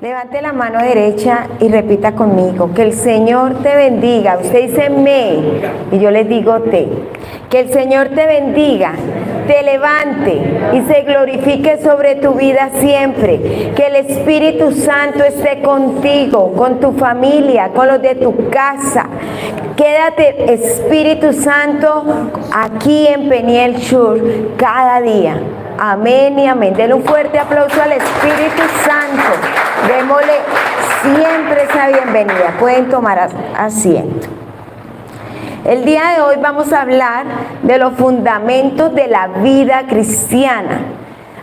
Levante la mano derecha y repita conmigo: que el Señor te bendiga. Usted dice me y yo les digo te. Que el Señor te bendiga, te levante y se glorifique sobre tu vida siempre. Que el Espíritu Santo esté contigo, con tu familia, con los de tu casa. Quédate, Espíritu Santo, aquí en Peniel Sur cada día. Amén y amén. Denle un fuerte aplauso al Espíritu Santo. Démosle siempre esa bienvenida. Pueden tomar asiento. El día de hoy vamos a hablar de los fundamentos de la vida cristiana.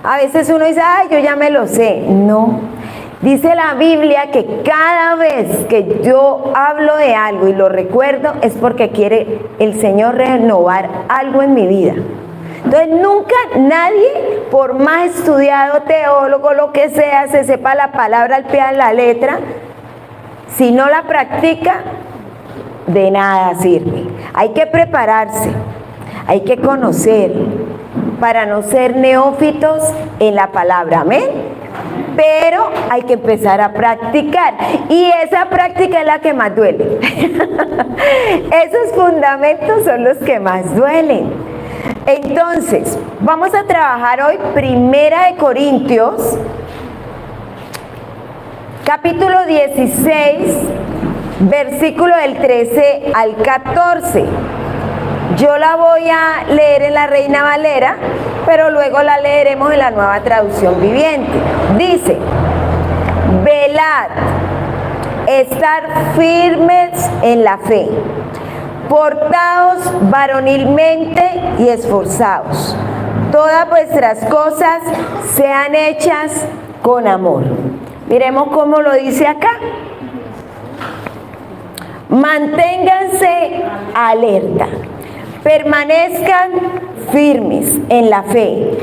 A veces uno dice, ay, yo ya me lo sé. No. Dice la Biblia que cada vez que yo hablo de algo y lo recuerdo es porque quiere el Señor renovar algo en mi vida. Entonces nunca nadie, por más estudiado, teólogo, lo que sea, se sepa la palabra al pie de la letra, si no la practica, de nada sirve. Hay que prepararse, hay que conocer, para no ser neófitos en la palabra, amén. Pero hay que empezar a practicar, y esa práctica es la que más duele. Esos fundamentos son los que más duelen. Entonces, vamos a trabajar hoy Primera de Corintios, capítulo 16, versículo del 13 al 14. Yo la voy a leer en la Reina Valera, pero luego la leeremos en la Nueva Traducción Viviente. Dice: velad, estar firmes en la fe, portaos varonilmente y esforzaos. Todas vuestras cosas sean hechas con amor. Miremos cómo lo dice acá. Manténganse alerta, permanezcan firmes en la fe,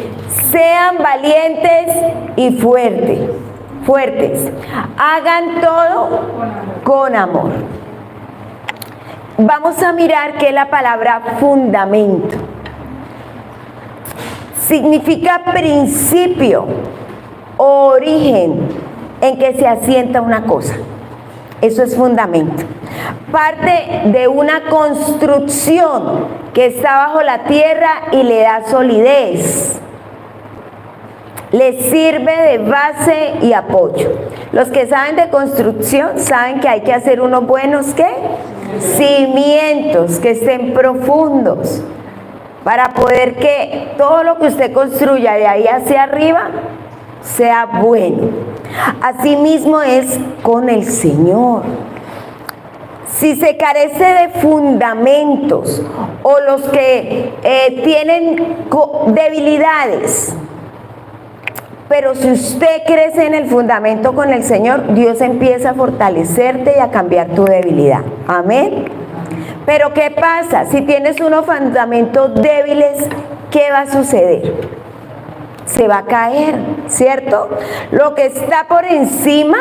sean valientes y fuertes. Hagan todo con amor. Vamos a mirar qué es la palabra fundamento. Significa principio o origen en que se asienta una cosa. Eso es fundamento. Parte de una construcción que está bajo la tierra y le da solidez. Le sirve de base y apoyo. Los que saben de construcción saben que hay que hacer unos buenos, ¿qué? Cimientos que estén profundos para poder que todo lo que usted construya de ahí hacia arriba sea bueno. Asimismo es con el Señor. Si se carece de fundamentos, o los que tienen debilidades, pero si usted crece en el fundamento con el Señor, Dios empieza a fortalecerte y a cambiar tu debilidad. Amén. Pero ¿qué pasa? Si tienes unos fundamentos débiles, ¿qué va a suceder? Se va a caer, ¿cierto? Lo que está por encima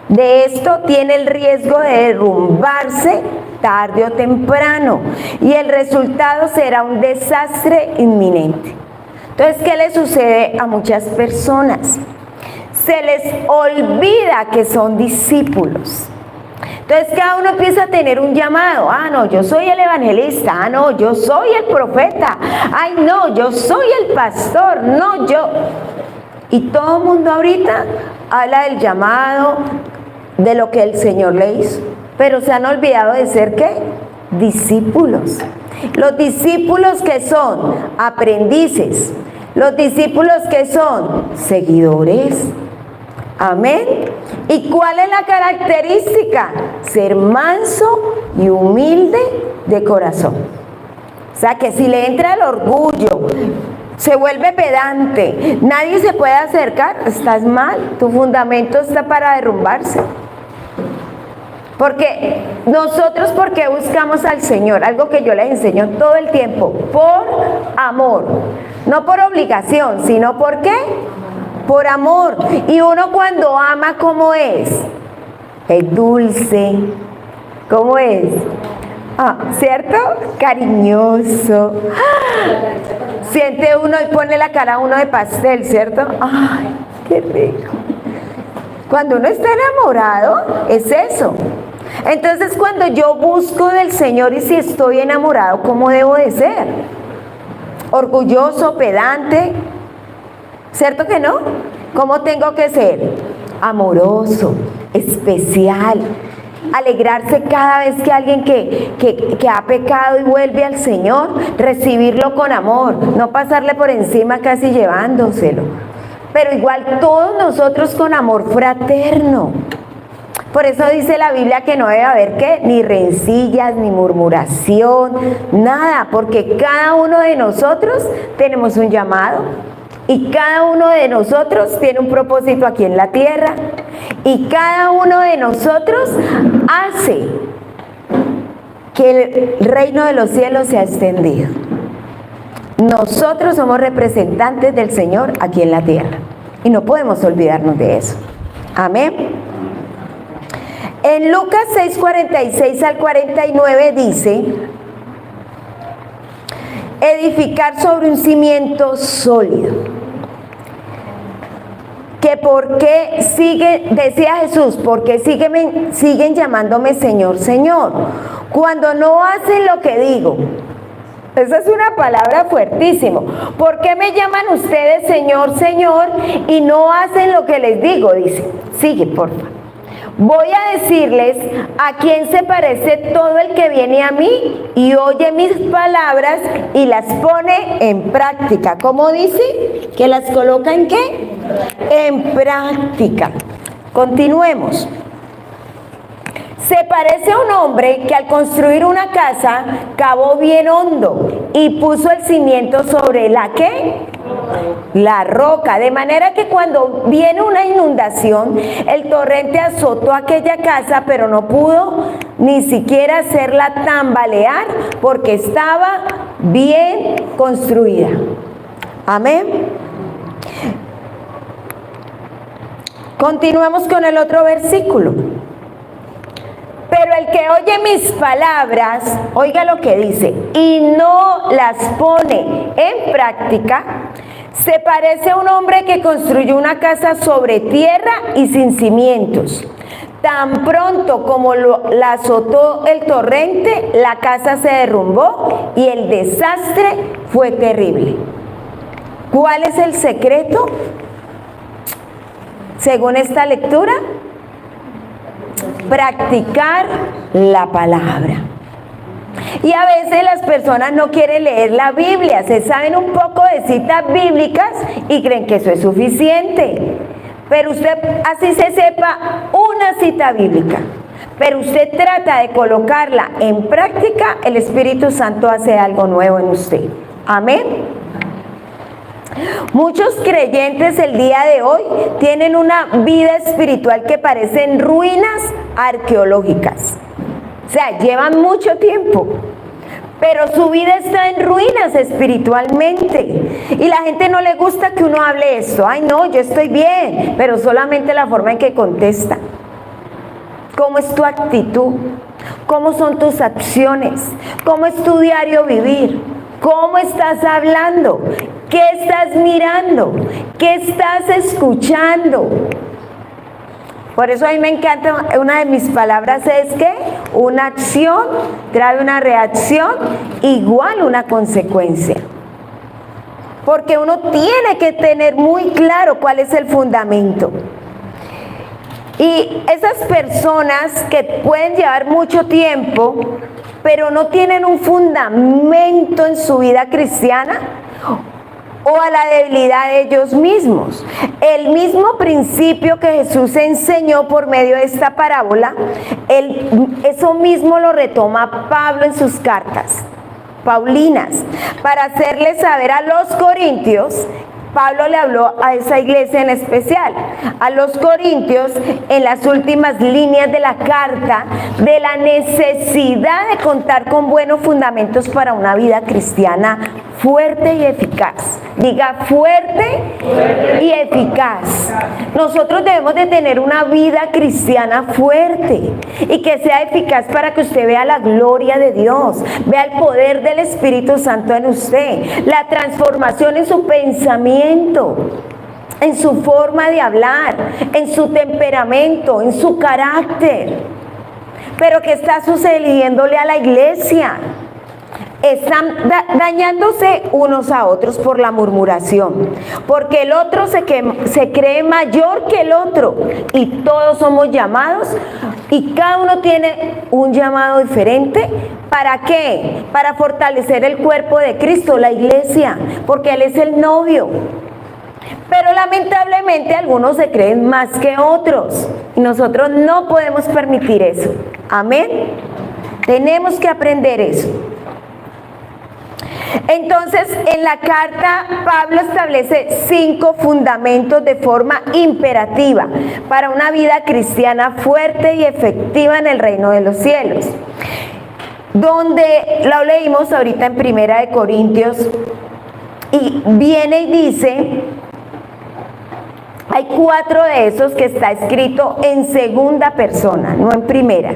de esto tiene el riesgo de derrumbarse tarde o temprano, y el resultado será un desastre inminente. Entonces, ¿qué le sucede a muchas personas? Se les olvida que son discípulos. Entonces cada uno empieza a tener un llamado. Ah, no, yo soy el evangelista. Ah, no, yo soy el profeta. Ay, no, yo soy el pastor. No, yo. Y todo el mundo ahorita habla del llamado, de lo que el Señor le hizo. Pero se han olvidado de ser, ¿qué? Discípulos. Los discípulos que son aprendices. Los discípulos que son seguidores. Amén. ¿Y cuál es la característica? Ser manso y humilde de corazón. O sea que si le entra el orgullo, se vuelve pedante, nadie se puede acercar, estás mal. Tu fundamento está para derrumbarse. Porque nosotros, ¿por qué buscamos al Señor? Algo que yo les enseño todo el tiempo: por amor, no por obligación, sino ¿por qué? Por amor. Y uno cuando ama, ¿cómo es? Es dulce. ¿Cómo es? Ah, ¿cierto? Cariñoso. Siente uno y pone la cara a uno de pastel, ¿cierto? Ay, qué rico. Cuando uno está enamorado, es eso. Entonces, cuando yo busco del Señor y si estoy enamorado, ¿cómo debo de ser? ¿Orgulloso, pedante? ¿Cierto que no? ¿Cómo tengo que ser? Amoroso, especial. Alegrarse cada vez que alguien que ha pecado y vuelve al Señor, recibirlo con amor, no pasarle por encima casi llevándoselo. Pero igual todos nosotros con amor fraterno. Por eso dice la Biblia que no debe haber ¿qué? Ni rencillas, ni murmuración, nada, porque cada uno de nosotros tenemos un llamado y cada uno de nosotros tiene un propósito aquí en la tierra y cada uno de nosotros hace que el reino de los cielos sea extendido. Nosotros somos representantes del Señor aquí en la tierra y no podemos olvidarnos de eso. Amén. En Lucas 6:46 al 49 dice: edificar sobre un cimiento sólido. Que por qué decía Jesús, porque siguen llamándome Señor, Señor, cuando no hacen lo que digo. Esa es una palabra fuertísima. ¿Por qué me llaman ustedes Señor, Señor y no hacen lo que les digo? Dice, sigue por favor. Voy a decirles a quién se parece todo el que viene a mí y oye mis palabras y las pone en práctica. ¿Cómo dice? ¿Que las coloca en qué? En práctica. Continuemos. Se parece a un hombre que al construir una casa cavó bien hondo y puso el cimiento sobre la ¿qué? La roca, de manera que cuando viene una inundación, el torrente azotó aquella casa, pero no pudo ni siquiera hacerla tambalear porque estaba bien construida. Amén. Continuamos con el otro versículo. Pero el que oye mis palabras, oiga lo que dice, y no las pone en práctica, se parece a un hombre que construyó una casa sobre tierra y sin cimientos. Tan pronto como la azotó el torrente, la casa se derrumbó y el desastre fue terrible. ¿Cuál es el secreto? Según esta lectura, practicar la palabra. Y a veces las personas no quieren leer la Biblia, se saben un poco de citas bíblicas y creen que eso es suficiente. Pero usted, así se sepa una cita bíblica, pero usted trata de colocarla en práctica, el Espíritu Santo hace algo nuevo en usted. Amén. Muchos creyentes el día de hoy tienen una vida espiritual que parecen ruinas arqueológicas. O sea, llevan mucho tiempo, pero su vida está en ruinas espiritualmente. Y la gente no le gusta que uno hable esto. Ay, no, yo estoy bien, pero solamente la forma en que contesta. ¿Cómo es tu actitud? ¿Cómo son tus acciones? ¿Cómo es tu diario vivir? ¿Cómo estás hablando? ¿Qué estás mirando? ¿Qué estás escuchando? Por eso a mí me encanta, una de mis palabras es que una acción trae una reacción igual una consecuencia. Porque uno tiene que tener muy claro cuál es el fundamento. Y esas personas que pueden llevar mucho tiempo, pero no tienen un fundamento en su vida cristiana, o a la debilidad de ellos mismos. El mismo principio que Jesús enseñó por medio de esta parábola, eso mismo lo retoma Pablo en sus cartas paulinas, para hacerles saber a los corintios. Pablo le habló a esa iglesia en especial, a los corintios, en las últimas líneas de la carta, de la necesidad de contar con buenos fundamentos para una vida cristiana fuerte y eficaz. Diga fuerte y eficaz. Nosotros debemos de tener una vida cristiana fuerte y que sea eficaz para que usted vea la gloria de Dios, vea el poder del Espíritu Santo en usted, la transformación en su pensamiento. en su forma de hablar, en su temperamento, en su carácter. Pero ¿qué está sucediéndole a la iglesia? Están dañándose unos a otros por la murmuración, porque el otro se cree mayor que el otro, y todos somos llamados, y cada uno tiene un llamado diferente. ¿Para qué? Para fortalecer el cuerpo de Cristo, la iglesia, porque Él es el novio. Pero lamentablemente algunos se creen más que otros, y nosotros no podemos permitir eso. Amén. Tenemos que aprender eso. Entonces, en la carta, Pablo establece 5 fundamentos de forma imperativa para una vida cristiana fuerte y efectiva en el reino de los cielos. Donde lo leímos ahorita en 1 Corintios, y viene y dice, hay 4 de esos que está escrito en segunda persona, no en primera.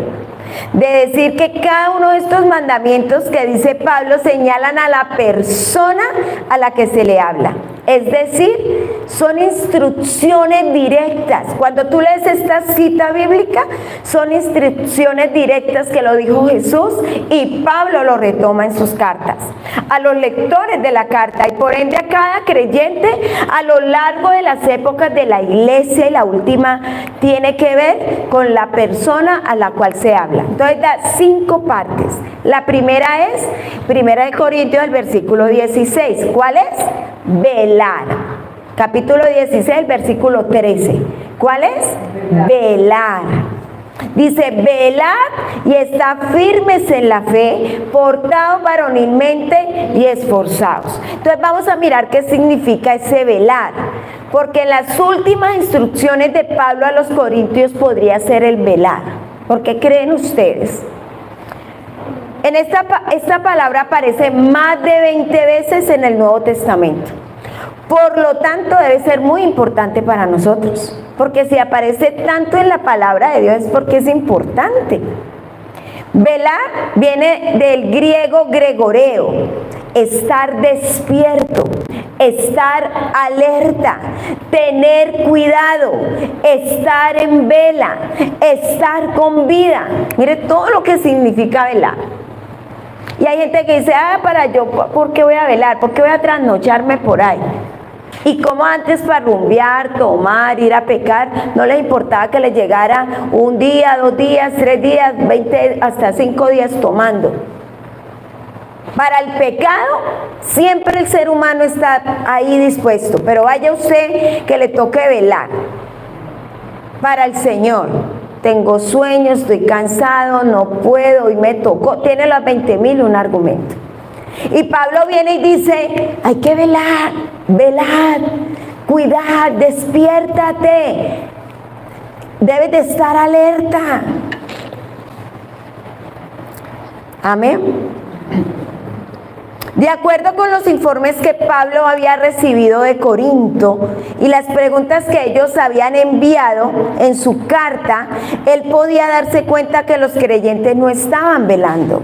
De decir que cada uno de estos mandamientos que dice Pablo señalan a la persona a la que se le habla. Es decir, son instrucciones directas. Cuando tú lees esta cita bíblica, son instrucciones directas que lo dijo Jesús, y Pablo lo retoma en sus cartas a los lectores de la carta, y por ende a cada creyente a lo largo de las épocas de la iglesia, y la última tiene que ver con la persona a la cual se habla. Entonces da 5 partes. La primera es 1 Corintios, el versículo 16. ¿Cuál es? Velar. Capítulo 16, versículo 13. ¿Cuál es? Velar. Dice, velad y estad firmes en la fe, portados varonilmente y esforzados. Entonces vamos a mirar qué significa ese velar, porque en las últimas instrucciones de Pablo a los corintios podría ser el velar. ¿Por qué creen ustedes? En esta palabra aparece más de 20 veces en el Nuevo Testamento. Por lo tanto, debe ser muy importante para nosotros, porque si aparece tanto en la palabra de Dios es porque es importante. Velar viene del griego gregoreo, estar despierto, estar alerta, tener cuidado, estar en vela, estar con vida. Mire todo lo que significa velar. Y hay gente que dice, ¿por qué voy a velar? ¿Por qué voy a trasnocharme por ahí? Y como antes para rumbear, tomar, ir a pecar, no les importaba que les llegara 1 día, 2 días, 3 días, 20, hasta 5 días tomando. Para el pecado, siempre el ser humano está ahí dispuesto, pero vaya usted que le toque velar. Para el Señor, tengo sueños, estoy cansado, no puedo, y me tocó, tiene los 20.000 un argumento. Y Pablo viene y dice, hay que velar, velad, cuidad, despiértate, debes de estar alerta. Amén. De acuerdo con los informes que Pablo había recibido de Corinto y las preguntas que ellos habían enviado en su carta, él podía darse cuenta que los creyentes no estaban velando.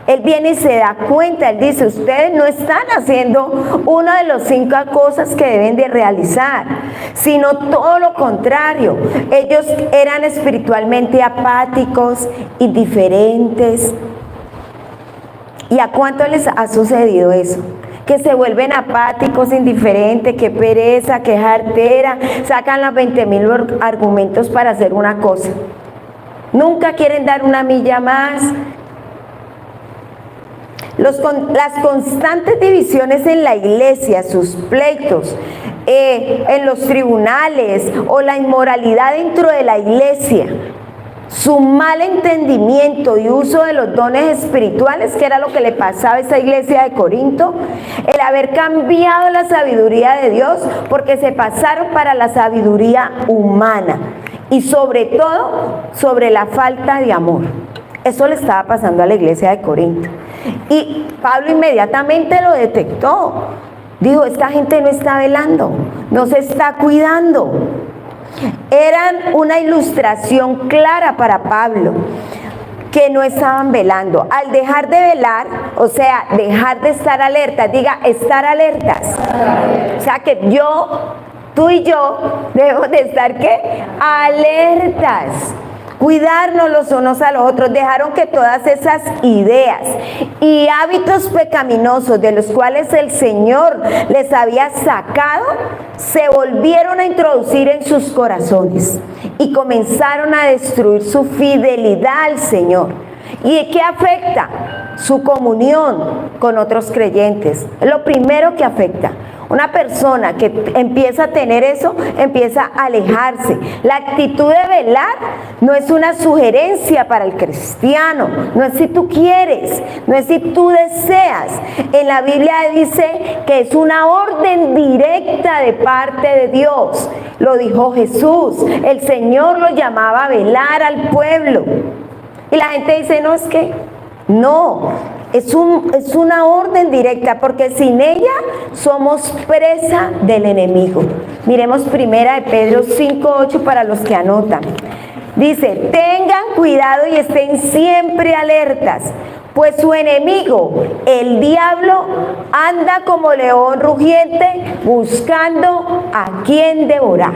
Él viene y se da cuenta, él dice, ustedes no están haciendo una de las 5 cosas que deben de realizar, sino todo lo contrario. Ellos eran espiritualmente apáticos, indiferentes. ¿Y a cuánto les ha sucedido eso? Que se vuelven apáticos, indiferentes, que pereza, que jartera, sacan los 20.000 argumentos para hacer una cosa. Nunca quieren dar una milla más. Las constantes divisiones en la iglesia, sus pleitos, en los tribunales o la inmoralidad dentro de la iglesia, su mal entendimiento y uso de los dones espirituales, que era lo que le pasaba a esa iglesia de Corinto, el haber cambiado la sabiduría de Dios porque se pasaron para la sabiduría humana, y sobre todo sobre la falta de amor. Eso le estaba pasando a la iglesia de Corinto, y Pablo inmediatamente lo detectó. Dijo, esta gente no está velando, no se está cuidando. Eran una ilustración clara para Pablo, que no estaban velando. Al dejar de velar, o sea, dejar de estar alertas, diga, estar alertas. O sea, que yo Tú y yo debemos de estar, ¿qué? Alertas. Cuidarnos los unos a los otros. Dejaron que todas esas ideas y hábitos pecaminosos de los cuales el Señor les había sacado, se volvieron a introducir en sus corazones y comenzaron a destruir su fidelidad al Señor. ¿Y qué afecta? Su comunión con otros creyentes. Es lo primero que afecta. Una persona que empieza a tener eso, empieza a alejarse. La actitud de velar no es una sugerencia para el cristiano, no es si tú quieres, no es si tú deseas. En la Biblia dice que es una orden directa de parte de Dios. Lo dijo Jesús, el Señor lo llamaba a velar al pueblo. Y la gente dice, no, es que no. Es una orden directa, porque sin ella somos presa del enemigo. Miremos primera de Pedro 5:8 para los que anotan. Dice, tengan cuidado y estén siempre alertas, pues su enemigo, el diablo, anda como león rugiente buscando a quien devorar.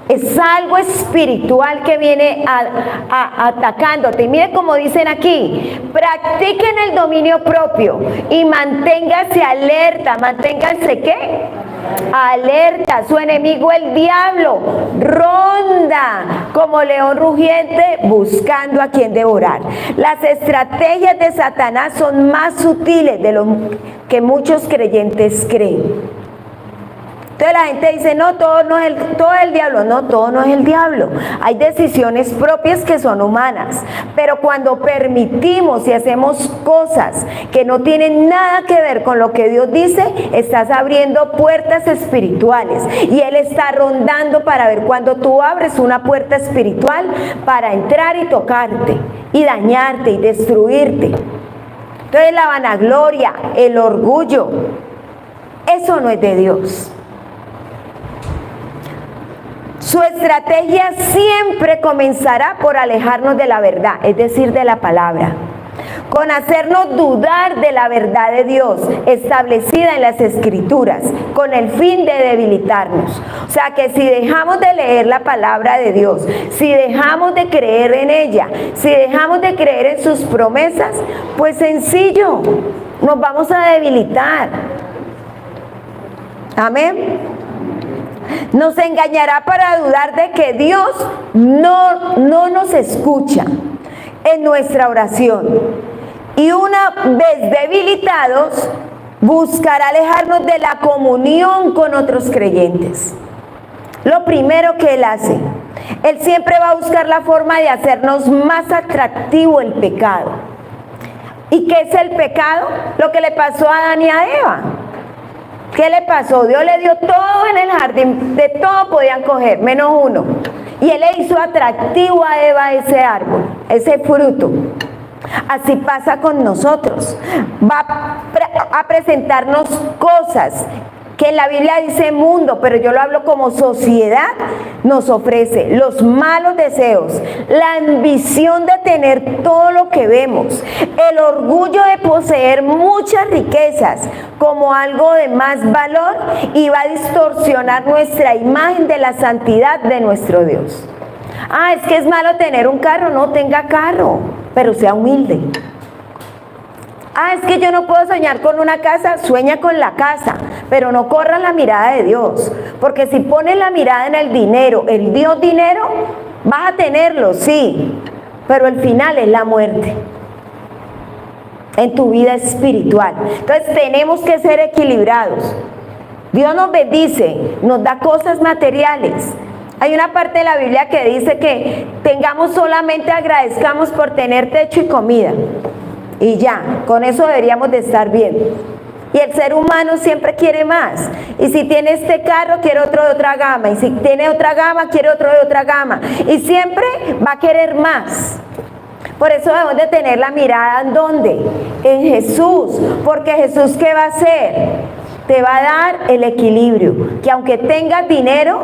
Es algo espiritual que viene atacándote. Y mire como dicen aquí, practiquen el dominio propio y manténganse alerta. ¿Manténganse qué? Alerta. Su enemigo el diablo ronda como león rugiente buscando a quien devorar. Las estrategias de Satanás son más sutiles de lo que muchos creyentes creen. Entonces la gente dice, no, todo es el diablo. No, todo no es el diablo. Hay decisiones propias que son humanas. Pero cuando permitimos y hacemos cosas que no tienen nada que ver con lo que Dios dice, estás abriendo puertas espirituales. Y Él está rondando para ver cuando tú abres una puerta espiritual para entrar y tocarte, y dañarte y destruirte. Entonces la vanagloria, el orgullo, eso no es de Dios. Su estrategia siempre comenzará por alejarnos de la verdad, es decir, de la palabra, con hacernos dudar de la verdad de Dios establecida en las Escrituras, con el fin de debilitarnos. O sea que si dejamos de leer la palabra de Dios, si dejamos de creer en ella, si dejamos de creer en sus promesas, pues sencillo, nos vamos a debilitar. Amén. Nos engañará para dudar de que Dios no nos escucha en nuestra oración. Y una vez debilitados, buscará alejarnos de la comunión con otros creyentes. Lo primero que Él hace, Él siempre va a buscar la forma de hacernos más atractivo el pecado. ¿Y qué es el pecado? Lo que le pasó a Adán y a Eva. ¿Qué le pasó? Dios le dio todo en el jardín, de todo podían coger, menos uno. Y Él le hizo atractivo a Eva ese árbol, ese fruto. Así pasa con nosotros. Va a presentarnos cosas que en la Biblia dice mundo, pero yo lo hablo como sociedad, nos ofrece los malos deseos, la ambición de tener todo lo que vemos, el orgullo de poseer muchas riquezas como algo de más valor, y va a distorsionar nuestra imagen de la santidad de nuestro Dios. Ah, es que es malo tener un carro. No tenga carro, pero sea humilde. Ah, es que yo no puedo soñar con una casa. Sueña con la casa, pero no corra la mirada de Dios, porque si pones la mirada en el dinero, el Dios dinero, vas a tenerlo, sí, pero el final es la muerte en tu vida espiritual. Entonces tenemos que ser equilibrados. Dios nos bendice, nos da cosas materiales. Hay una parte de la Biblia que dice que solamente agradezcamos por tener techo y comida. Y ya, con eso deberíamos de estar bien. Y el ser humano siempre quiere más. Y si tiene este carro, quiere otro de otra gama. Y si tiene otra gama, quiere otro de otra gama. Y siempre va a querer más. Por eso debemos de tener la mirada ¿en dónde? En Jesús. Porque Jesús, ¿qué va a hacer? Te va a dar el equilibrio. Que aunque tengas dinero,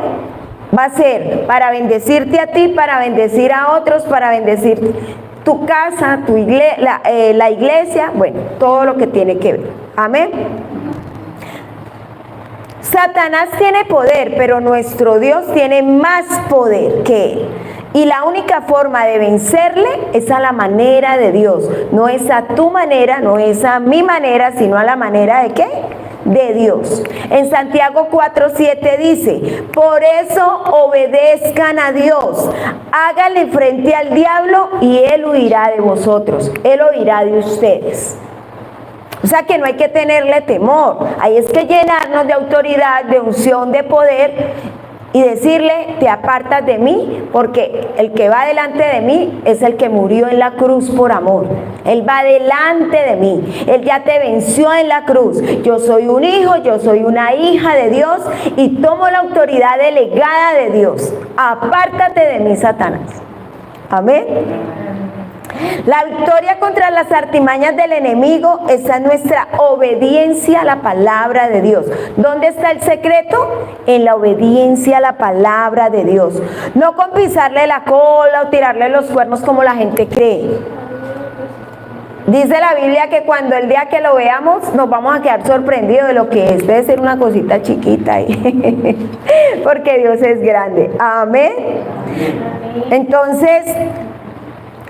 va a ser para bendecirte a ti, para bendecir a otros, para bendecir tu casa, la iglesia, bueno, todo lo que tiene que ver. Amén. Satanás tiene poder, pero nuestro Dios tiene más poder que él. Y la única forma de vencerle es a la manera de Dios. No es a tu manera, no es a mi manera, sino a la manera de ¿qué? De Dios. En Santiago 4:7 dice: por eso obedezcan a Dios, háganle frente al diablo y él huirá de vosotros, él huirá de ustedes. O sea que no hay que tenerle temor, ahí es que llenarnos de autoridad, de unción, de poder y decirle: te apartas de mí, porque el que va delante de mí es el que murió en la cruz por amor. Él va delante de mí, él ya te venció en la cruz. Yo soy un hijo, yo soy una hija de Dios y tomo la autoridad delegada de Dios. Apártate de mí, Satanás. Amén. La victoria contra las artimañas del enemigo está en nuestra obediencia a la palabra de Dios. ¿Dónde está el secreto? En la obediencia a la palabra de Dios. No con pisarle la cola o tirarle los cuernos como la gente cree. Dice la Biblia que cuando el día que lo veamos nos vamos a quedar sorprendidos de lo que es. Debe ser una cosita chiquita ahí. Porque Dios es grande. Amén. Entonces,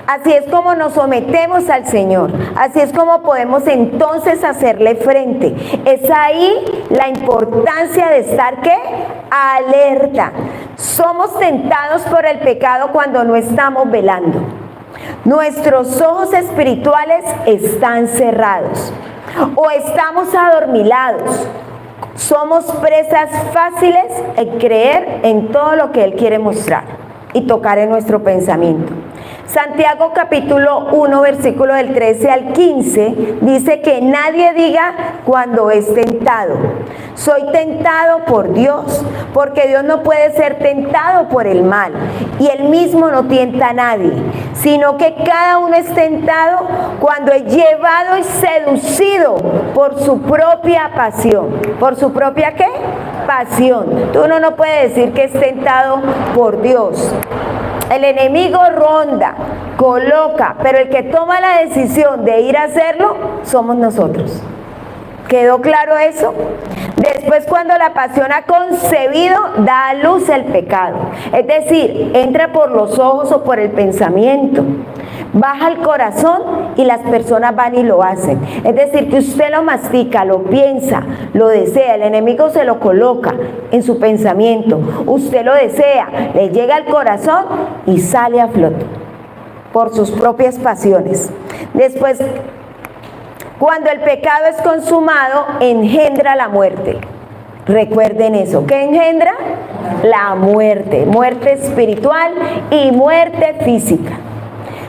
así es como nos sometemos al Señor, así es como podemos entonces hacerle frente. Es ahí la importancia de estar ¿qué? Alerta. Somos tentados por el pecado cuando no estamos velando. Nuestros ojos espirituales están cerrados o estamos adormilados. Somos presas fáciles en creer en todo lo que Él quiere mostrar y tocar en nuestro pensamiento. Santiago capítulo 1 versículo del 13 al 15 dice que nadie diga cuando es tentado: soy tentado por Dios, porque Dios no puede ser tentado por el mal y Él mismo no tienta a nadie, sino que cada uno es tentado cuando es llevado y seducido por su propia pasión. ¿Por su propia qué? Pasión. Uno no puede decir que es tentado por Dios. El enemigo ronda, coloca, pero el que toma la decisión de ir a hacerlo somos nosotros. ¿Quedó claro eso? Después, cuando la pasión ha concebido, da a luz el pecado. Es decir, entra por los ojos o por el pensamiento, baja al corazón y las personas van y lo hacen. Es decir, que usted lo mastica, lo piensa, lo desea. El enemigo se lo coloca en su pensamiento. Usted lo desea, le llega al corazón y sale a flote por sus propias pasiones. Después, cuando el pecado es consumado, engendra la muerte. Recuerden eso. ¿Qué engendra? La muerte. Muerte espiritual y muerte física.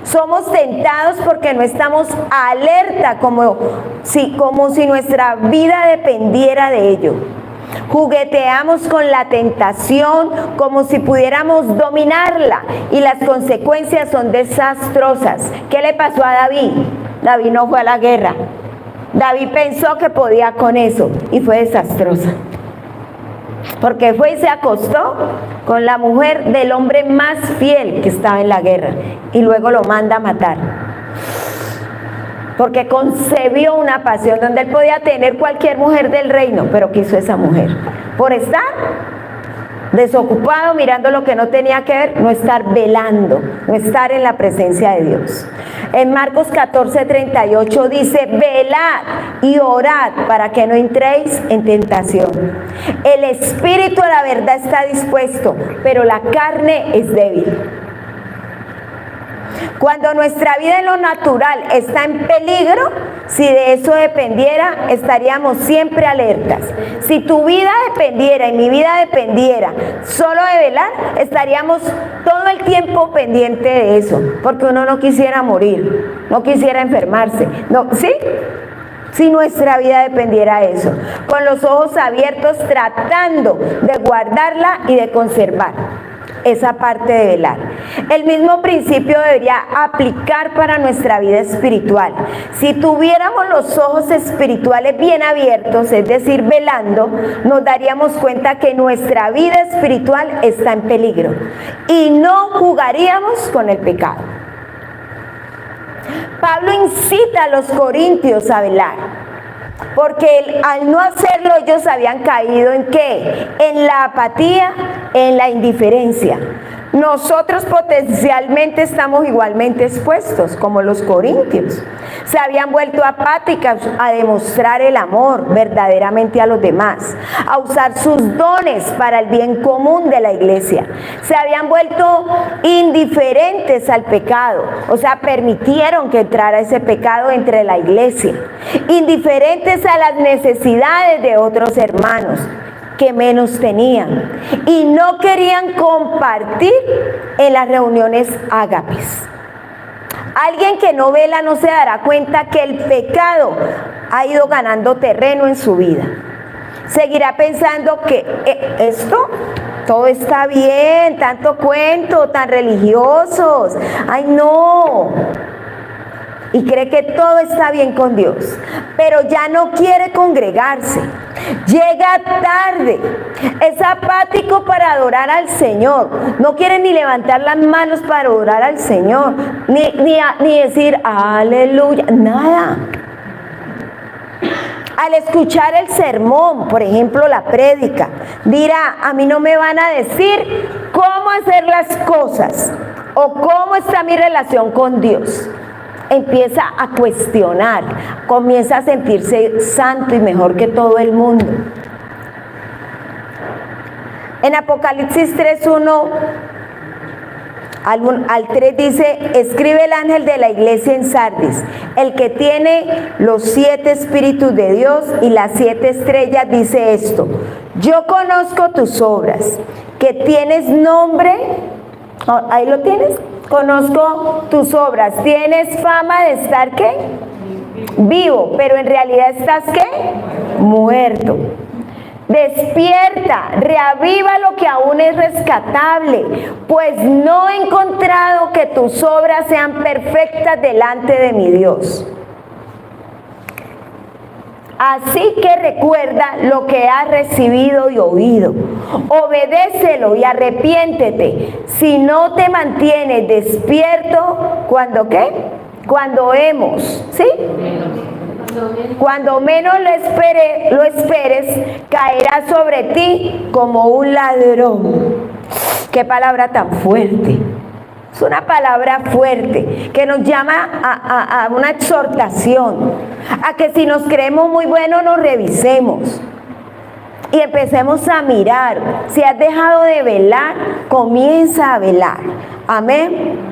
Somos tentados porque no estamos alerta como si nuestra vida dependiera de ello. Jugueteamos con la tentación como si pudiéramos dominarla y las consecuencias son desastrosas. ¿Qué le pasó a David? David no fue a la guerra. David pensó que podía con eso y fue desastrosa. Porque fue y se acostó con la mujer del hombre más fiel que estaba en la guerra y luego lo manda a matar. Porque concebió una pasión donde él podía tener cualquier mujer del reino, pero quiso esa mujer. Por estar desocupado mirando lo que no tenía que ver, no estar velando, no estar en la presencia de Dios. En Marcos 14:38 dice: velad y orad para que no entréis en tentación. El espíritu a la verdad está dispuesto, pero la carne es débil. Cuando nuestra vida en lo natural está en peligro, si de eso dependiera, estaríamos siempre alertas. Si tu vida dependiera y mi vida dependiera solo de velar, estaríamos todo el tiempo pendiente de eso, porque uno no quisiera morir, no quisiera enfermarse, ¿no? ¿Sí? Si nuestra vida dependiera de eso, con los ojos abiertos tratando de guardarla y de conservar esa parte de velar. El mismo principio debería aplicar para nuestra vida espiritual. Si tuviéramos los ojos espirituales bien abiertos, es decir, velando, nos daríamos cuenta que nuestra vida espiritual está en peligro y no jugaríamos con el pecado. Pablo incita a los corintios a velar. Porque al no hacerlo ellos habían caído ¿en qué? En la apatía, en la indiferencia. Nosotros potencialmente estamos igualmente expuestos, como los corintios. Se habían vuelto apáticas a demostrar el amor verdaderamente a los demás, a usar sus dones para el bien común de la iglesia. Se habían vuelto indiferentes al pecado, o sea, permitieron que entrara ese pecado entre la iglesia. Indiferentes a las necesidades de otros hermanos que menos tenían, y no querían compartir en las reuniones ágapes. Alguien que no vela no se dará cuenta que el pecado ha ido ganando terreno en su vida. Seguirá pensando que todo está bien, tanto cuento, tan religiosos, ay no, y cree que todo está bien con Dios, pero ya no quiere congregarse, llega tarde, es apático para adorar al Señor, no quiere ni levantar las manos para adorar al Señor, ni decir aleluya, nada. Al escuchar el sermón, por ejemplo la prédica, dirá, a mí no me van a decir cómo hacer las cosas o cómo está mi relación con Dios. Empieza a cuestionar, comienza a sentirse santo y mejor que todo el mundo. En Apocalipsis 3:1 al 3 dice, escribe el ángel de la iglesia en Sardis, el que tiene los 7 espíritus de Dios y las 7 estrellas, dice esto: yo conozco tus obras, que tienes nombre, ahí lo tienes, conozco tus obras, tienes fama de estar ¿qué? Vivo, pero en realidad estás ¿qué? Muerto. Despierta, reaviva lo que aún es rescatable, pues no he encontrado que tus obras sean perfectas delante de mi Dios. Así que recuerda lo que has recibido y oído, obedécelo y arrepiéntete. Si no te mantienes despierto, ¿cuándo qué? Cuando hemos, ¿sí? Cuando menos lo esperes, caerá sobre ti como un ladrón. Qué palabra tan fuerte. Es una palabra fuerte que nos llama a una exhortación, a que si nos creemos muy buenos nos revisemos y empecemos a mirar. Si has dejado de velar, comienza a velar. Amén.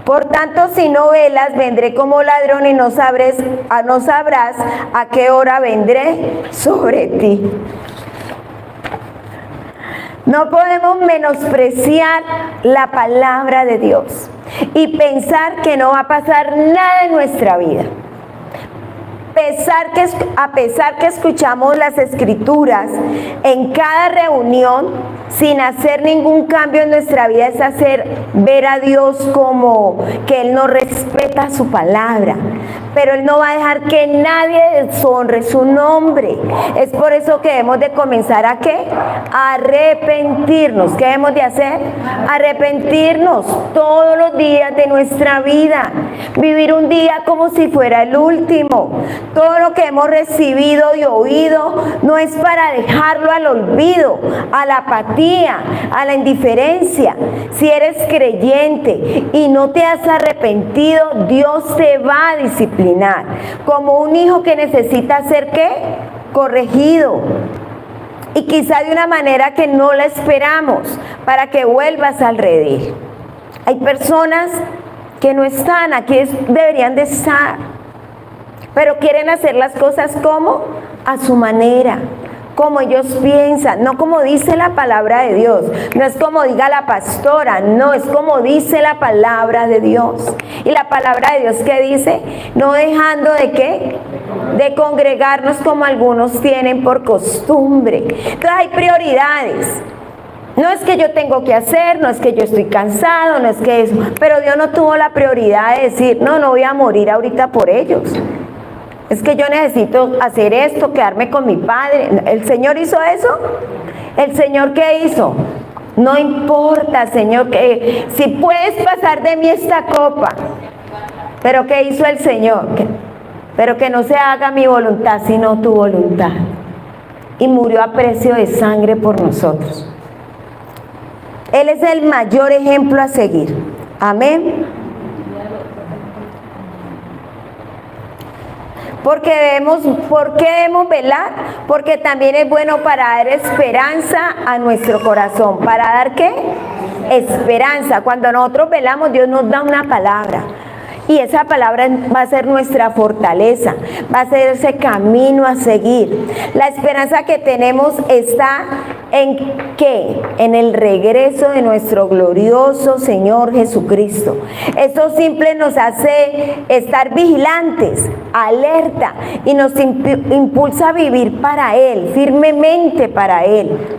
Por tanto, si no velas, vendré como ladrón y no sabrás a qué hora vendré sobre ti. No podemos menospreciar la palabra de Dios y pensar que no va a pasar nada en nuestra vida. A pesar que escuchamos las escrituras en cada reunión, sin hacer ningún cambio en nuestra vida, es hacer ver a Dios como que Él no respeta su palabra, pero Él no va a dejar que nadie deshonre su nombre. Es por eso que debemos de comenzar a ¿qué? A arrepentirnos. ¿Qué debemos de hacer? Arrepentirnos todos los días de nuestra vida, vivir un día como si fuera el último. Todo lo que hemos recibido y oído no es para dejarlo al olvido, a la apatía, a la indiferencia. Si eres creyente y no te has arrepentido, Dios te va a disciplinar como un hijo que necesita ser ¿qué? Corregido, y quizá de una manera que no la esperamos, para que vuelvas al redil. Hay personas que no están aquí, deberían de estar, pero quieren hacer las cosas como a su manera, como ellos piensan, no como dice la palabra de Dios, no es como diga la pastora, no, es como dice la palabra de Dios. Y la palabra de Dios, ¿qué dice? No dejando de ¿qué? De congregarnos como algunos tienen por costumbre. Entonces hay prioridades. No es que yo tengo que hacer, no es que yo estoy cansado, no es que eso, pero Dios no tuvo la prioridad de decir, no voy a morir ahorita por ellos. Es que yo necesito hacer esto, quedarme con mi padre. ¿El Señor hizo eso? ¿El Señor qué hizo? No importa, Señor, que si puedes pasar de mí esta copa. Pero ¿qué hizo el Señor? Pero que no se haga mi voluntad, sino tu voluntad. Y murió a precio de sangre por nosotros. Él es el mayor ejemplo a seguir. Amén. ¿Por qué debemos velar? Porque también es bueno para dar esperanza a nuestro corazón. ¿Para dar qué? Esperanza. Cuando nosotros velamos, Dios nos da una palabra. Y esa palabra va a ser nuestra fortaleza, va a ser ese camino a seguir. La esperanza que tenemos está en ¿qué? En el regreso de nuestro glorioso Señor Jesucristo. Eso simple nos hace estar vigilantes, alerta, y nos impulsa a vivir para Él, firmemente para Él.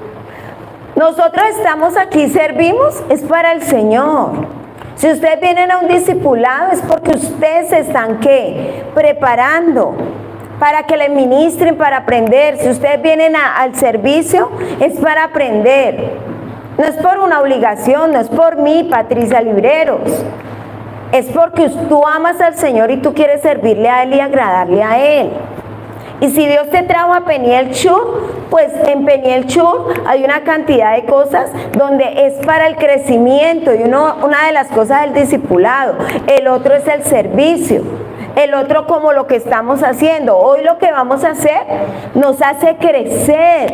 Nosotros estamos aquí, servimos, es para el Señor. Si ustedes vienen a un discipulado es porque ustedes se están ¿qué? Preparando para que les ministren, para aprender. Si ustedes vienen al servicio es para aprender. No es por una obligación, no es por mí, Patricia Libreros. Es porque tú amas al Señor y tú quieres servirle a Él y agradarle a Él. Y si Dios te trajo a Peniel Chur, pues en Peniel Chur hay una cantidad de cosas donde es para el crecimiento y una de las cosas del discipulado. El otro es el servicio. El otro como lo que estamos haciendo. Hoy lo que vamos a hacer nos hace crecer.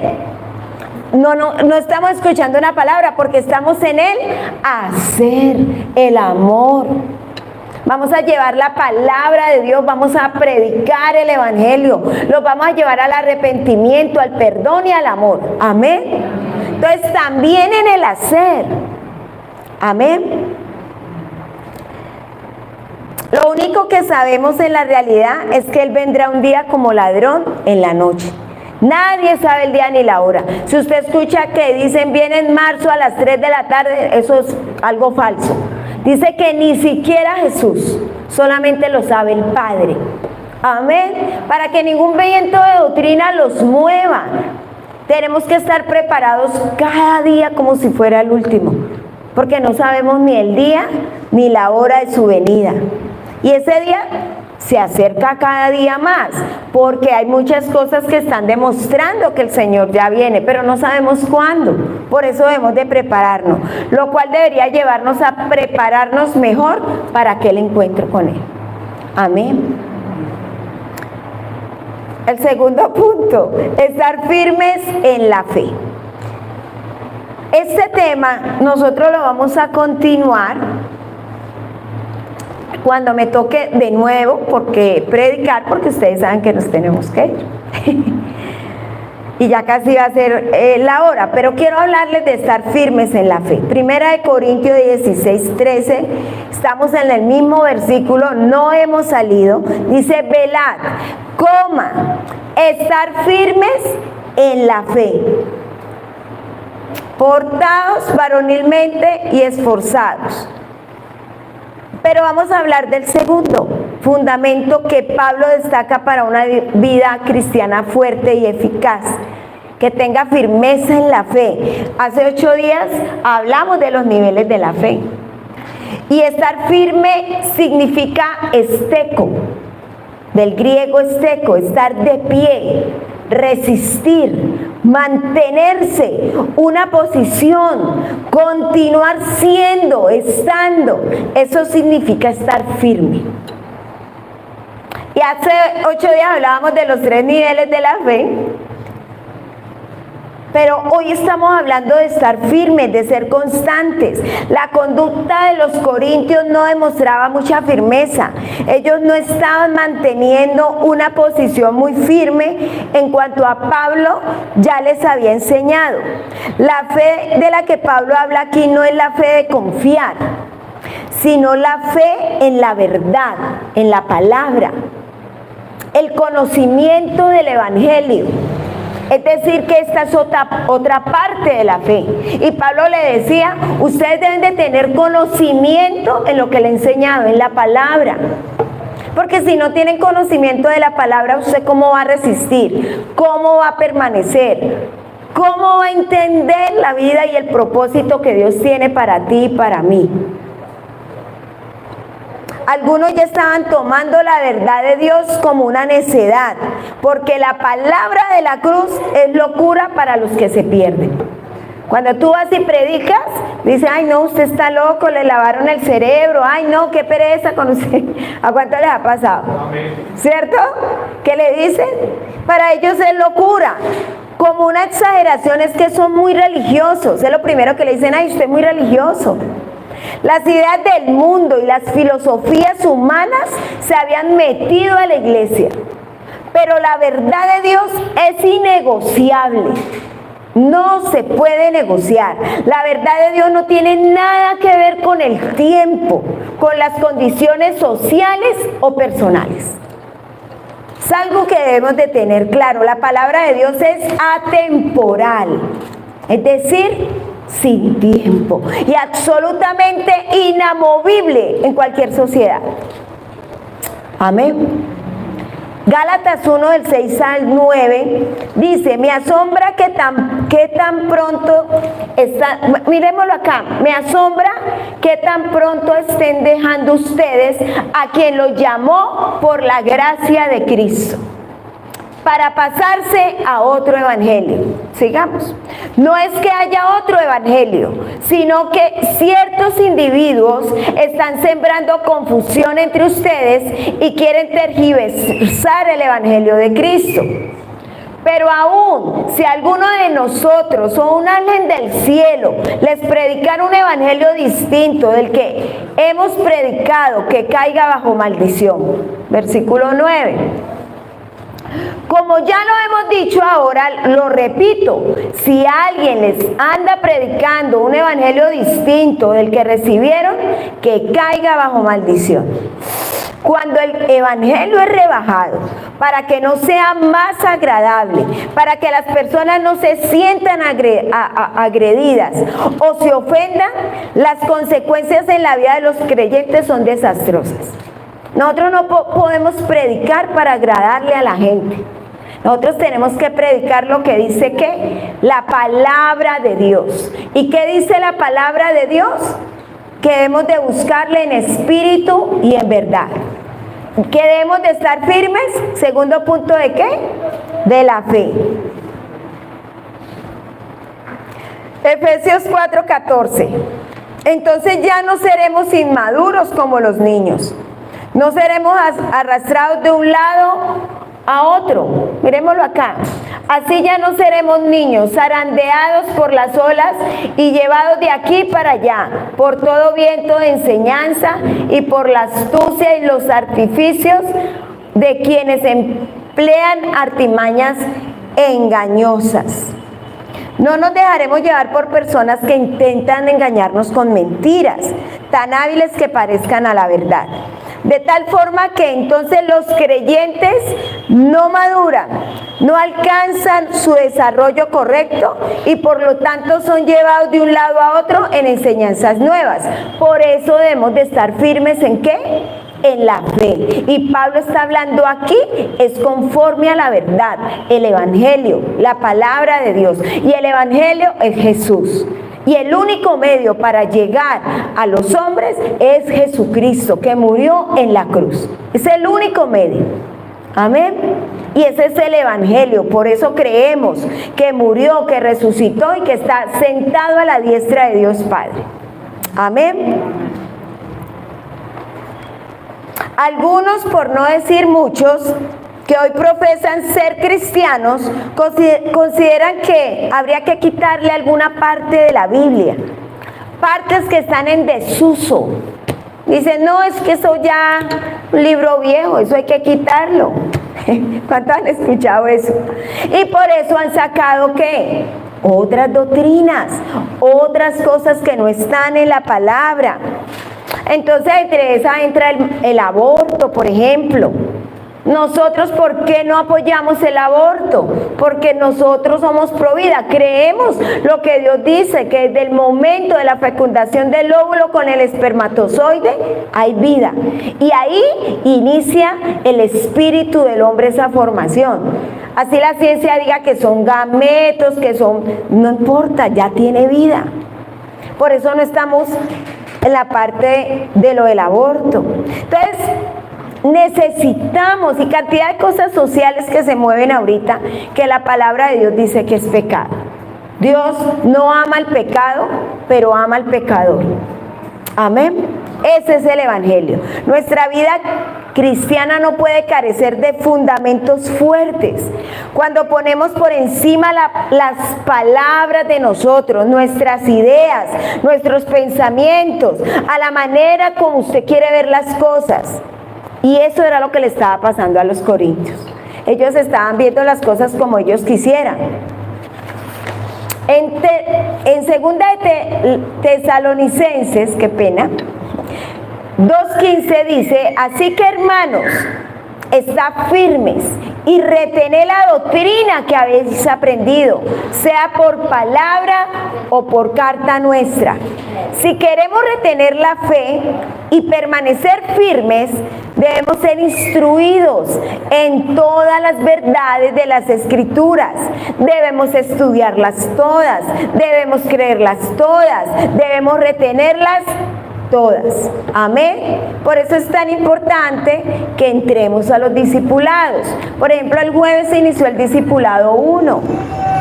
No estamos escuchando una palabra porque estamos en el hacer, el amor. Vamos a llevar la palabra de Dios, vamos a predicar el evangelio, los vamos a llevar al arrepentimiento, al perdón y al amor. Amén. Entonces también en el hacer. Amén. Lo único que sabemos en la realidad es que Él vendrá un día como ladrón en la noche. Nadie sabe el día ni la hora. Si usted escucha que dicen viene en marzo a las 3 de la tarde, eso es algo falso. Dice que ni siquiera Jesús, solamente lo sabe el Padre. Amén. Para que ningún viento de doctrina los mueva. Tenemos que estar preparados cada día como si fuera el último. Porque no sabemos ni el día ni la hora de su venida. Y ese día se acerca cada día más, porque hay muchas cosas que están demostrando que el Señor ya viene, pero no sabemos cuándo. Por eso debemos de prepararnos, lo cual debería llevarnos a prepararnos mejor para aquel encuentro con Él. Amén. El segundo punto, estar firmes en la fe. Este tema nosotros lo vamos a continuar cuando me toque de nuevo, porque ustedes saben que nos tenemos que ir. Y ya casi va a ser la hora, pero quiero hablarles de estar firmes en la fe. Primera de Corintios 16:13, estamos en el mismo versículo, no hemos salido. Dice, velad, estar firmes en la fe. Portaos varonilmente y esforzados. Pero vamos a hablar del segundo fundamento que Pablo destaca para una vida cristiana fuerte y eficaz, que tenga firmeza en la fe. Hace 8 días hablamos de los niveles de la fe. Y estar firme significa esteco, del griego esteco, estar de pie, resistir, mantenerse, una posición, continuar siendo, estando. Eso significa estar firme. Y hace 8 días hablábamos de los 3 niveles de la fe, pero hoy estamos hablando de estar firmes, de ser constantes. La conducta de los corintios no demostraba mucha firmeza. Ellos no estaban manteniendo una posición muy firme en cuanto a Pablo ya les había enseñado. La fe de la que Pablo habla aquí no es la fe de confiar, sino la fe en la verdad, en la palabra, el conocimiento del evangelio. Es decir, que esta es otra parte de la fe. Y Pablo le decía, ustedes deben de tener conocimiento en lo que le he enseñado, en la palabra. Porque si no tienen conocimiento de la palabra, ¿usted cómo va a resistir? ¿Cómo va a permanecer? ¿cómo va a entender la vida y el propósito que Dios tiene para ti y para mí? Algunos ya estaban tomando la verdad de Dios como una necedad, porque la palabra de la cruz es locura para los que se pierden. Cuando tú vas y predicas, dice, ay no, usted está loco, le lavaron el cerebro, ay no, qué pereza con usted. ¿A cuánto les ha pasado? Amén. ¿Cierto? ¿Qué le dicen? Para ellos es locura. Como una exageración, es que son muy religiosos. Es lo primero que le dicen, ay, usted es muy religioso. Las ideas del mundo y las filosofías humanas se habían metido a la iglesia. Pero la verdad de Dios es innegociable. No se puede negociar. La verdad de Dios no tiene nada que ver con el tiempo, con las condiciones sociales o personales. Es algo que debemos de tener claro. La palabra de Dios es atemporal, es decir, sin tiempo y absolutamente inamovible en cualquier sociedad. Amén. Gálatas 1 del 6 al 9 dice, me asombra que tan pronto está, miremoslo acá, me asombra que tan pronto estén dejando ustedes a quien los llamó por la gracia de Cristo, para pasarse a otro evangelio. Sigamos. No es que haya otro evangelio, sino que ciertos individuos están sembrando confusión entre ustedes y quieren tergiversar el evangelio de Cristo. Pero aún si alguno de nosotros o un ángel del cielo les predicara un evangelio distinto del que hemos predicado, que caiga bajo maldición. Versículo 9. Como ya lo hemos dicho ahora, lo repito, si alguien les anda predicando un evangelio distinto del que recibieron, que caiga bajo maldición. Cuando el evangelio es rebajado, para que no sea más agradable, para que las personas no se sientan agredidas o se ofendan, las consecuencias en la vida de los creyentes son desastrosas. Nosotros no podemos predicar para agradarle a la gente. Nosotros tenemos que predicar lo que dice ¿qué? La palabra de Dios. ¿Y qué dice la palabra de Dios? Que debemos de buscarle en espíritu y en verdad. Que debemos de estar firmes, segundo punto de ¿qué? De la fe. Efesios 4:14. Entonces ya no seremos inmaduros como los niños. No seremos arrastrados de un lado a otro. Miremoslo acá. Así ya no seremos niños, zarandeados por las olas y llevados de aquí para allá, por todo viento de enseñanza y por la astucia y los artificios de quienes emplean artimañas engañosas. No nos dejaremos llevar por personas que intentan engañarnos con mentiras, tan hábiles que parezcan a la verdad. De tal forma que entonces los creyentes no maduran, no alcanzan su desarrollo correcto y por lo tanto son llevados de un lado a otro en enseñanzas nuevas. Por eso debemos de estar firmes ¿en qué? En la fe. Y Pablo está hablando aquí, es conforme a la verdad, el evangelio, la palabra de Dios. Y el evangelio es Jesús. Y el único medio para llegar a los hombres es Jesucristo, que murió en la cruz. Es el único medio. Amén. Y ese es el evangelio. Por eso creemos que murió, que resucitó y que está sentado a la diestra de Dios Padre. Amén. Algunos, por no decir muchos, que hoy profesan ser cristianos, consideran que habría que quitarle alguna parte de la Biblia, partes que están en desuso. Dicen, no, es que eso ya un libro viejo, eso hay que quitarlo. ¿Cuántos han escuchado eso? Y por eso han sacado ¿qué? Otras doctrinas, otras cosas que no están en la palabra. Entonces entre esas entra el aborto, por ejemplo. Nosotros, ¿por qué no apoyamos el aborto? Porque nosotros somos pro vida, creemos lo que Dios dice, que desde el momento de la fecundación del óvulo con el espermatozoide hay vida. Y ahí inicia el espíritu del hombre esa formación. Así la ciencia diga que son gametos, que son... no importa, ya tiene vida. Por eso no estamos en la parte de lo del aborto. Entonces, necesitamos, y cantidad de cosas sociales que se mueven ahorita, que la palabra de Dios dice que es pecado. Dios no ama el pecado, pero ama al pecador. Amén. Ese es el evangelio. Nuestra vida cristiana no puede carecer de fundamentos fuertes. Cuando ponemos por encima las palabras de nosotros, nuestras ideas, nuestros pensamientos, a la manera como usted quiere ver las cosas. Y eso era lo que le estaba pasando a los corintios. Ellos estaban viendo las cosas como ellos quisieran. En segunda de Tesalonicenses, qué pena, 2:15 dice: así que, hermanos, estad firmes y retened la doctrina que habéis aprendido, sea por palabra o por carta nuestra. Si queremos retener la fe y permanecer firmes, debemos ser instruidos en todas las verdades de las Escrituras. Debemos estudiarlas todas, debemos creerlas todas, debemos retenerlas todas. Amén. Por eso es tan importante que entremos a los discipulados. Por ejemplo, el jueves se inició el discipulado 1.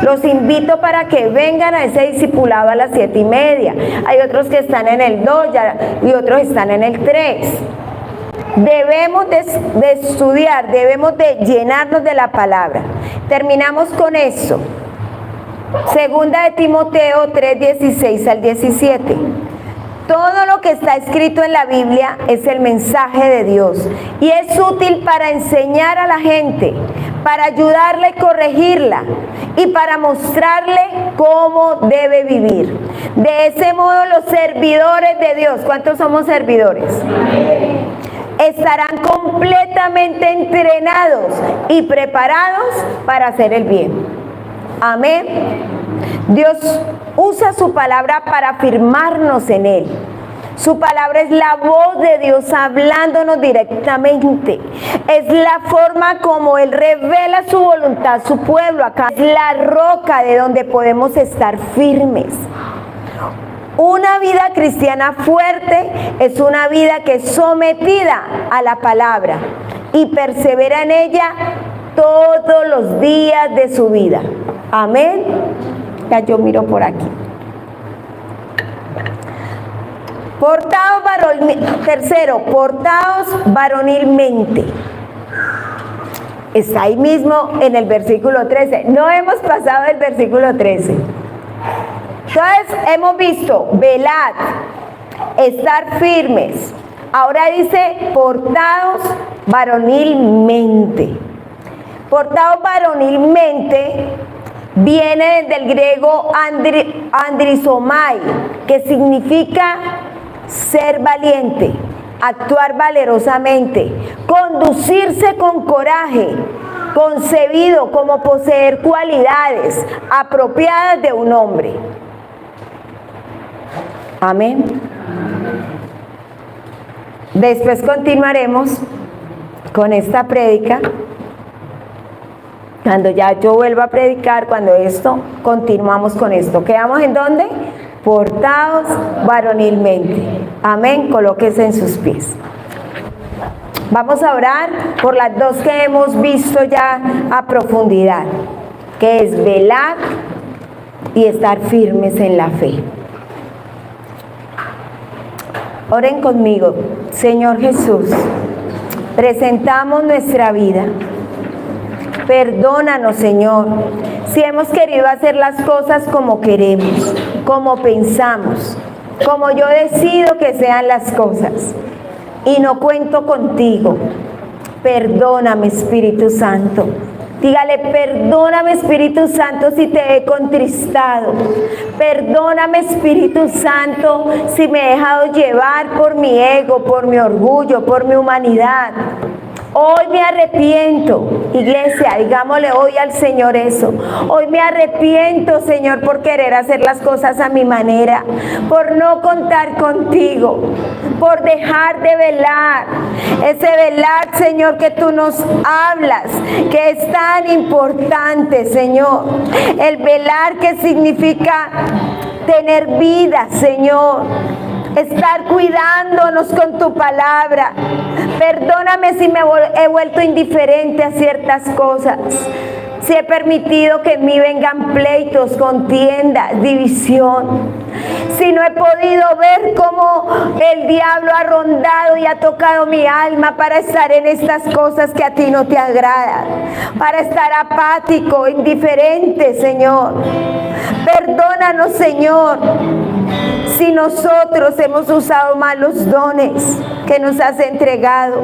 Los invito para que vengan a ese discipulado a las 7:30. Hay otros que están en el 2 y otros están en el 3. Debemos de estudiar, debemos de llenarnos de la palabra. Terminamos con esto. Segunda de Timoteo 3:16 al 17. Todo lo que está escrito en la Biblia es el mensaje de Dios y es útil para enseñar a la gente, para ayudarla y corregirla y para mostrarle cómo debe vivir. De ese modo los servidores de Dios, ¿cuántos somos servidores? Estarán completamente entrenados y preparados para hacer el bien. Amén. Dios usa su palabra para afirmarnos en Él. Su palabra es la voz de Dios hablándonos directamente. Es la forma como Él revela su voluntad a su pueblo. Acá es la roca de donde podemos estar firmes. Una vida cristiana fuerte es una vida que es sometida a la palabra y persevera en ella todos los días de su vida. Amén. Ya yo miro por aquí. Tercero, portaos varonilmente. Está ahí mismo en el versículo 13. No hemos pasado el versículo 13. Entonces hemos visto velad, estar firmes. Ahora dice portaos varonilmente. Portaos varonilmente viene del griego andrizomai, que significa ser valiente, actuar valerosamente, conducirse con coraje, concebido como poseer cualidades apropiadas de un hombre. Amén. Después continuaremos con esta prédica. Cuando ya yo vuelva a predicar, cuando esto, continuamos con esto. ¿Quedamos en dónde? Portaos varonilmente. Amén. Colóquese en sus pies. Vamos a orar por las dos que hemos visto ya a profundidad, que es velar y estar firmes en la fe. Oren conmigo. Señor Jesús, presentamos nuestra vida. Perdónanos, Señor, si hemos querido hacer las cosas como queremos, como pensamos, como yo decido que sean las cosas, y no cuento contigo. Perdóname, Espíritu Santo. Dígale: perdóname, Espíritu Santo, si te he contristado. Perdóname, Espíritu Santo, si me he dejado llevar por mi ego, por mi orgullo, por mi humanidad. Hoy me arrepiento, iglesia, digámosle hoy al Señor eso. Hoy me arrepiento, Señor, por querer hacer las cosas a mi manera, por no contar contigo, por dejar de velar. Ese velar, Señor, que tú nos hablas, que es tan importante, Señor. El velar que significa tener vida, Señor. Estar cuidándonos con tu palabra. Perdóname si me he vuelto indiferente a ciertas cosas. Si he permitido que en mí vengan pleitos, contiendas, división. Si no he podido ver cómo el diablo ha rondado y ha tocado mi alma para estar en estas cosas que a ti no te agradan. Para estar apático, indiferente, Señor. Perdónanos, Señor, si nosotros hemos usado mal los dones que nos has entregado.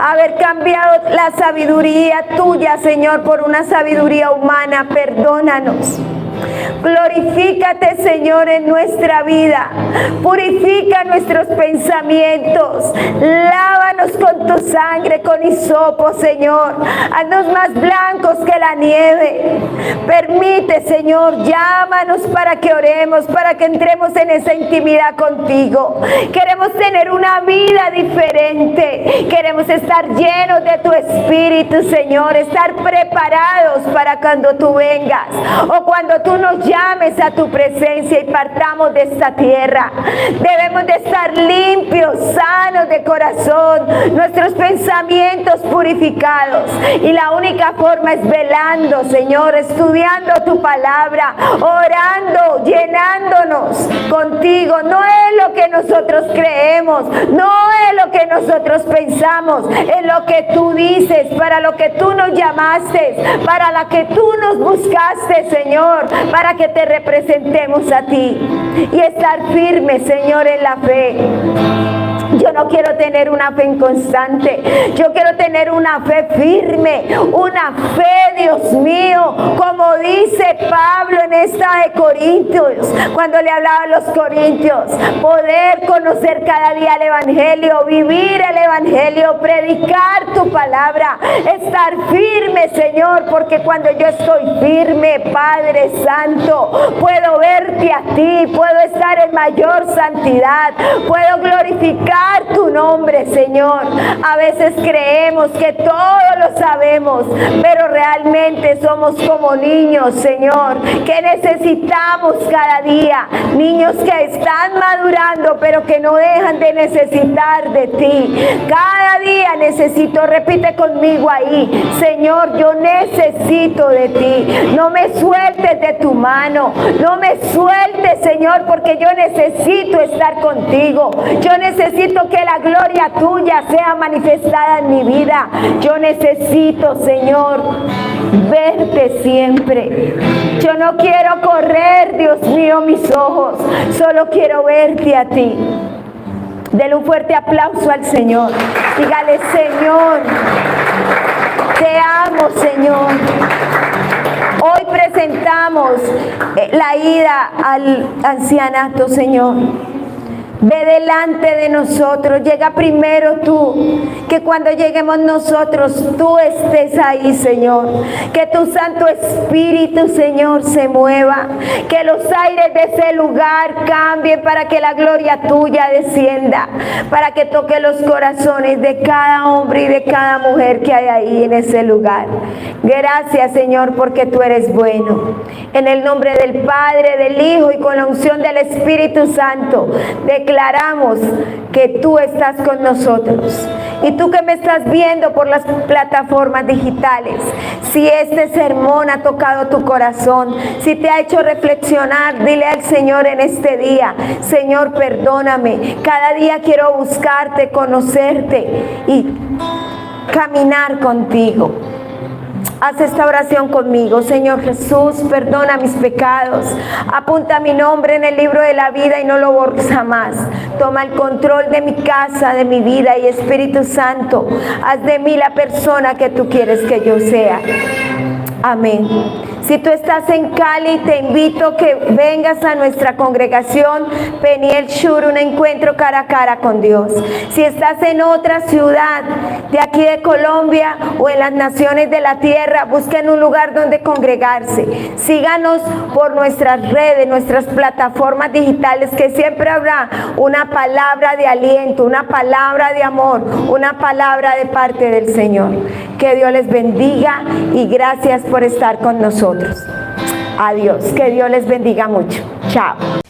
Haber cambiado la sabiduría tuya, Señor, por una sabiduría humana, perdónanos. Glorifícate, Señor, en nuestra vida. Purifica nuestros pensamientos. Lávanos con tu sangre, con hisopo, Señor. Haznos más blancos que la nieve. Permite, Señor, llámanos para que oremos, para que entremos en esa intimidad contigo. Queremos tener una vida diferente. Queremos estar llenos de tu Espíritu, Señor. Estar preparados para cuando tú vengas o cuando tú nos llames a tu presencia y partamos de esta tierra. Debemos de estar limpios, sanos de corazón, nuestros pensamientos purificados, y la única forma es velando, Señor, estudiando tu palabra, orando, llenándonos contigo. No es lo que nosotros creemos, no es lo que nosotros pensamos, es lo que tú dices, para lo que tú nos llamaste, para la que tú nos buscaste, Señor, para que te representemos a ti y estar firmes, Señor, en la fe. Yo no quiero tener una fe inconstante, yo quiero tener una fe firme, una fe, Dios mío, como dice Pablo en esta de Corintios, cuando le hablaba a los corintios, poder conocer cada día el Evangelio, vivir el Evangelio, predicar tu palabra, estar firme, Señor, porque cuando yo estoy firme, Padre Santo, puedo verte a ti, puedo estar en mayor santidad, puedo glorificar tu nombre, Señor. A veces creemos que todo lo sabemos, pero realmente somos como niños, Señor, que necesitamos cada día, niños que están madurando, pero que no dejan de necesitar de ti. Cada día necesito, repite conmigo ahí, Señor, yo necesito de ti. No me sueltes de tu mano, no me sueltes, Señor, porque yo necesito estar contigo. Yo necesito que la gloria tuya sea manifestada en mi vida. Yo necesito, Señor, verte siempre. Yo no quiero correr, Dios mío, mis ojos, solo quiero verte a ti. Dele un fuerte aplauso al Señor. Dígale, Señor, te amo, Señor. Hoy presentamos la ida al ancianato, Señor. Ve delante de nosotros, llega primero tú, que cuando lleguemos nosotros, tú estés ahí, Señor. Que tu Santo Espíritu, Señor, se mueva, que los aires de ese lugar cambien para que la gloria tuya descienda, para que toque los corazones de cada hombre y de cada mujer que hay ahí en ese lugar. Gracias, Señor, porque tú eres bueno. En el nombre del Padre, del Hijo y con la unción del Espíritu Santo, declaramos que tú estás con nosotros. Y tú que me estás viendo por las plataformas digitales, si este sermón ha tocado tu corazón, si te ha hecho reflexionar, dile al Señor en este día, Señor, perdóname. Cada día quiero buscarte, conocerte y caminar contigo. Haz esta oración conmigo. Señor Jesús, perdona mis pecados. Apunta mi nombre en el libro de la vida y no lo borres jamás. Toma el control de mi casa, de mi vida, y Espíritu Santo, haz de mí la persona que tú quieres que yo sea. Amén. Si tú estás en Cali, te invito que vengas a nuestra congregación Peniel Shur, un encuentro cara a cara con Dios. Si estás en otra ciudad de aquí de Colombia o en las naciones de la tierra, busquen un lugar donde congregarse. Síganos por nuestras redes, nuestras plataformas digitales, que siempre habrá una palabra de aliento, una palabra de amor, una palabra de parte del Señor. Que Dios les bendiga y gracias por estar con nosotros. Adiós. Que Dios les bendiga mucho. Chao.